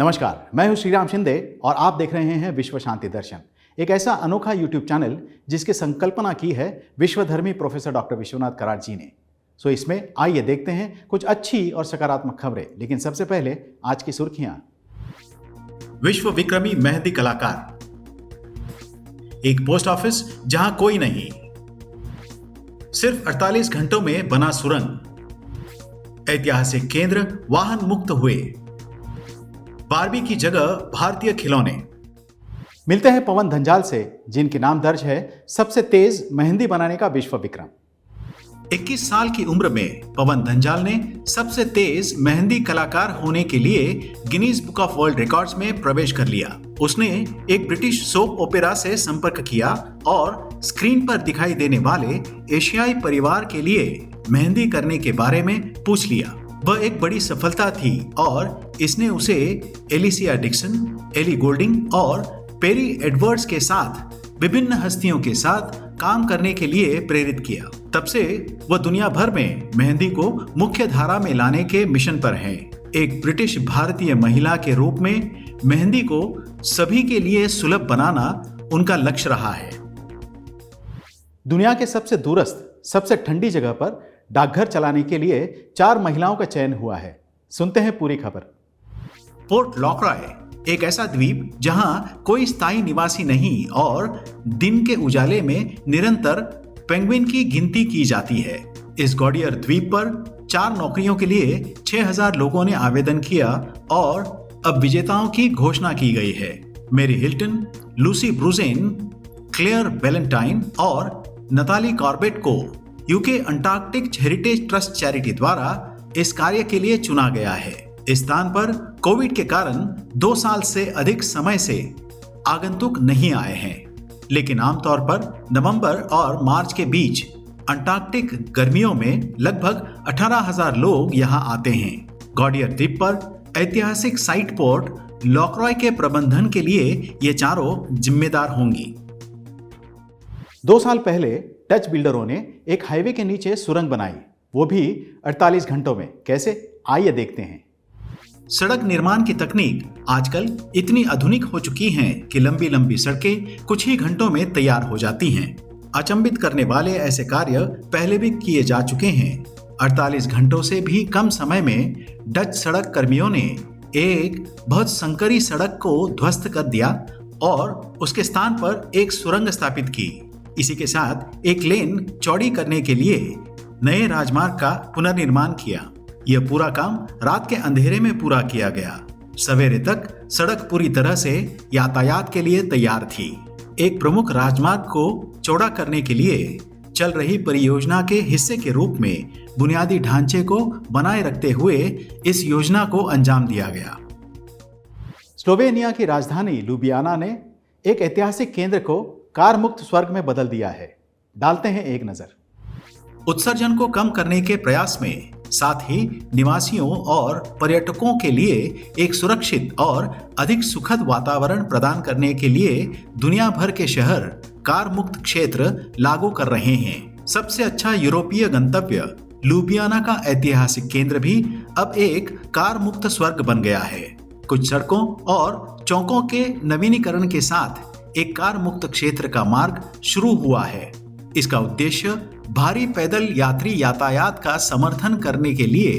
नमस्कार, मैं हूं श्रीराम शिंदे और आप देख रहे हैं विश्व शांति दर्शन, एक ऐसा अनोखा यूट्यूब चैनल जिसकी संकल्पना की है विश्वधर्मी प्रोफेसर डॉक्टर विश्वनाथ कराड जी ने। सो इसमें आइए देखते हैं कुछ अच्छी और सकारात्मक खबरें, लेकिन सबसे पहले आज की सुर्खियां। विश्व विक्रमी मेहंदी कलाकार, एक पोस्ट ऑफिस जहां कोई नहीं, सिर्फ 48 घंटों में बना सुरंग, ऐतिहासिक केंद्र वाहन मुक्त हुए, बारबी की जगह भारतीय खिलौने। मिलते हैं पवन धंजाल से, जिनके नाम दर्ज है सबसे तेज मेहंदी बनाने का विश्व विक्रम। 21 साल की उम्र में पवन धंजाल ने सबसे तेज मेहंदी कलाकार होने के लिए Guinness book of world records में प्रवेश कर लिया। उसने एक ब्रिटिश सोप ओपेरा से संपर्क किया और स्क्रीन पर दिखाई देने वाले एशियाई परिवार के लिए मेहंदी करने के बारे में पूछ लिया। वह एक बड़ी सफलता थी और इसने उसे एलिसिया डिक्सन, एली गोल्डिंग और पेरी एडवर्ड्स के साथ विभिन्न हस्तियों के साथ काम करने के लिए प्रेरित किया। तब से वह दुनिया भर में मेहंदी को मुख्य धारा में लाने के मिशन पर है। एक ब्रिटिश भारतीय महिला के रूप में मेहंदी को सभी के लिए सुलभ बनाना उनका लक्ष्य रहा है। दुनिया के सबसे दूरस्थ, सबसे ठंडी जगह पर डाकघर चलाने के लिए 4 महिलाओं का चयन हुआ है। सुनते हैं पूरी खबर। पोर्ट लॉकरॉय एक ऐसा द्वीप जहां कोई स्थायी निवासी नहीं और दिन के उजाले में निरंतर पेंगुइन की गिनती की जाती है। इस गॉडियर द्वीप पर 4 नौकरियों के लिए 6000 लोगों ने आवेदन किया और अब विजेताओं की घोषणा की गई है। मेरी हिल्टन, लूसी ब्रूजेन, क्लेयर बैलेंटाइन और नताली कॉर्बेट को UK Antarctic heritage trust charity द्वारा इस कार्य के लिए चुना गया है। इस स्थान पर कोविड के कारण 2 साल से अधिक समय से आगंतुक नहीं आए हैं, लेकिन आमतौर पर नवंबर और मार्च के बीच अंटार्कटिक गर्मियों में लगभग 18,000 लोग यहां आते हैं। गॉडियर द्वीप पर ऐतिहासिक साइट पोर्ट लॉकरॉय के प्रबंधन के लिए ये चारों जिम्मेदार होंगी। 2 साल पहले डच बिल्डरों ने एक हाईवे के नीचे सुरंग बनाई, वो भी 48 घंटों में। कैसे, आइए देखते हैं। सड़क निर्माण की तकनीक आजकल इतनी आधुनिक हो चुकी है कि लंबी लंबी सड़कें कुछ ही घंटों में तैयार हो जाती हैं। अचंभित करने वाले ऐसे कार्य पहले भी किए जा चुके हैं। 48 घंटों से भी कम समय में डच सड़क कर्मियों ने एक बहुत संकरी सड़क को ध्वस्त कर दिया और उसके स्थान पर एक सुरंग स्थापित की। इसी के साथ एक लेन चौड़ी करने के लिए नए राजमार्ग का पुनर्निर्माण किया। यह पूरा काम रात के अंधेरे में पूरा किया गया। सवेरे तक सड़क पूरी तरह से यातायात के लिए तैयार थी। एक प्रमुख राजमार्ग को चौड़ा करने के लिए चल रही परियोजना के हिस्से के रूप में बुनियादी ढांचे को बनाए रखते हुए इस योजना को अंजाम दिया गया। स्लोवेनिया की राजधानी लुबियाना ने एक ऐतिहासिक केंद्र को कार मुक्त स्वर्ग में बदल दिया है। डालते हैं एक नजर। उत्सर्जन को कम करने के प्रयास में, साथ ही निवासियों और पर्यटकों के लिए एक सुरक्षित और अधिक सुखद वातावरण प्रदान करने के लिए दुनिया भर के शहर कार मुक्त क्षेत्र लागू कर रहे हैं। सबसे अच्छा यूरोपीय गंतव्य लुबियाना का ऐतिहासिक केंद्र भी अब एक कार मुक्त स्वर्ग बन गया है। कुछ सड़कों और चौकों के नवीनीकरण के साथ एक कार मुक्त क्षेत्र का मार्ग शुरू हुआ है। इसका उद्देश्य भारी पैदल यात्री यातायात का समर्थन करने के लिए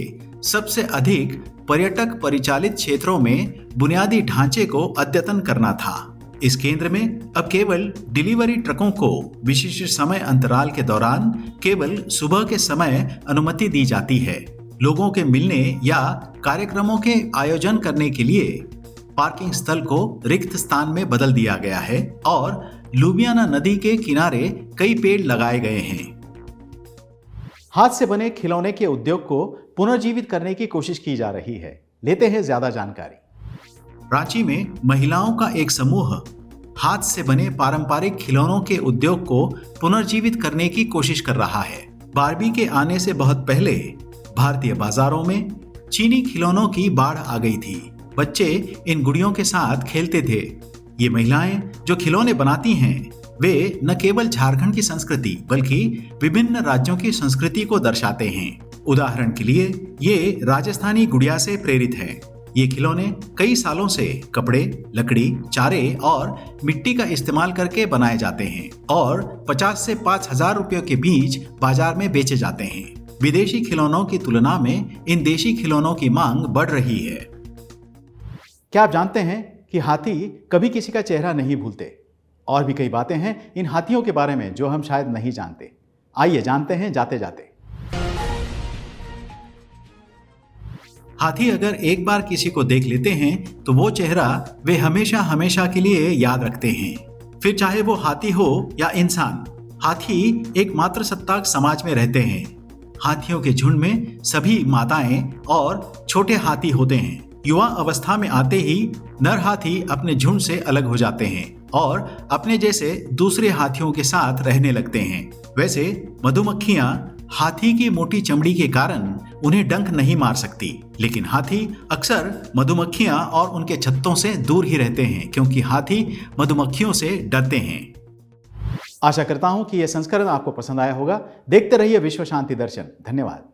सबसे अधिक पर्यटक परिचालित क्षेत्रों में बुनियादी ढांचे को अद्यतन करना था। इस केंद्र में अब केवल डिलीवरी ट्रकों को विशिष्ट समय अंतराल के दौरान केवल सुबह के समय अनुमति दी जाती है। लोगों के मिलने या कार्यक्रमों के आयोजन करने के लिए पार्किंग स्थल को रिक्त स्थान में बदल दिया गया है और लुबियाना नदी के किनारे कई पेड़ लगाए गए हैं। हाथ से बने खिलौने के उद्योग को पुनर्जीवित करने की कोशिश की जा रही है। लेते हैं ज्यादा जानकारी। रांची में महिलाओं का एक समूह हाथ से बने पारंपरिक खिलौनों के उद्योग को पुनर्जीवित करने की कोशिश कर रहा है। बारबी के आने से बहुत पहले भारतीय बाजारों में चीनी खिलौनों की बाढ़ आ गई थी। बच्चे इन गुड़ियों के साथ खेलते थे। ये महिलाएं जो खिलौने बनाती हैं, वे न केवल झारखंड की संस्कृति बल्कि विभिन्न राज्यों की संस्कृति को दर्शाते हैं। उदाहरण के लिए ये राजस्थानी गुड़िया से प्रेरित है। ये खिलौने कई सालों से कपड़े, लकड़ी, चारे और मिट्टी का इस्तेमाल करके बनाए जाते हैं और 50 से 5,000 रुपयों के बीच बाजार में बेचे जाते हैं। विदेशी खिलौनों की तुलना में इन देशी खिलौनों की मांग बढ़ रही है। क्या आप जानते हैं कि हाथी कभी किसी का चेहरा नहीं भूलते? और भी कई बातें हैं इन हाथियों के बारे में जो हम शायद नहीं जानते। आइए जानते हैं जाते जाते। हाथी अगर एक बार किसी को देख लेते हैं तो वो चेहरा वे हमेशा हमेशा के लिए याद रखते हैं, फिर चाहे वो हाथी हो या इंसान। हाथी एक मातृसत्ताक समाज में रहते हैं। हाथियों के झुंड में सभी माताएं और छोटे हाथी होते हैं। युवा अवस्था में आते ही नर हाथी अपने झुंड से अलग हो जाते हैं और अपने जैसे दूसरे हाथियों के साथ रहने लगते हैं। वैसे मधुमक्खियां हाथी की मोटी चमड़ी के कारण उन्हें डंक नहीं मार सकती, लेकिन हाथी अक्सर मधुमक्खियां और उनके छत्तों से दूर ही रहते हैं क्योंकि हाथी मधुमक्खियों से डरते हैं। आशा करता हूं कि यह संस्करण आपको पसंद आया होगा। देखते रहिए विश्व शांति दर्शन। धन्यवाद।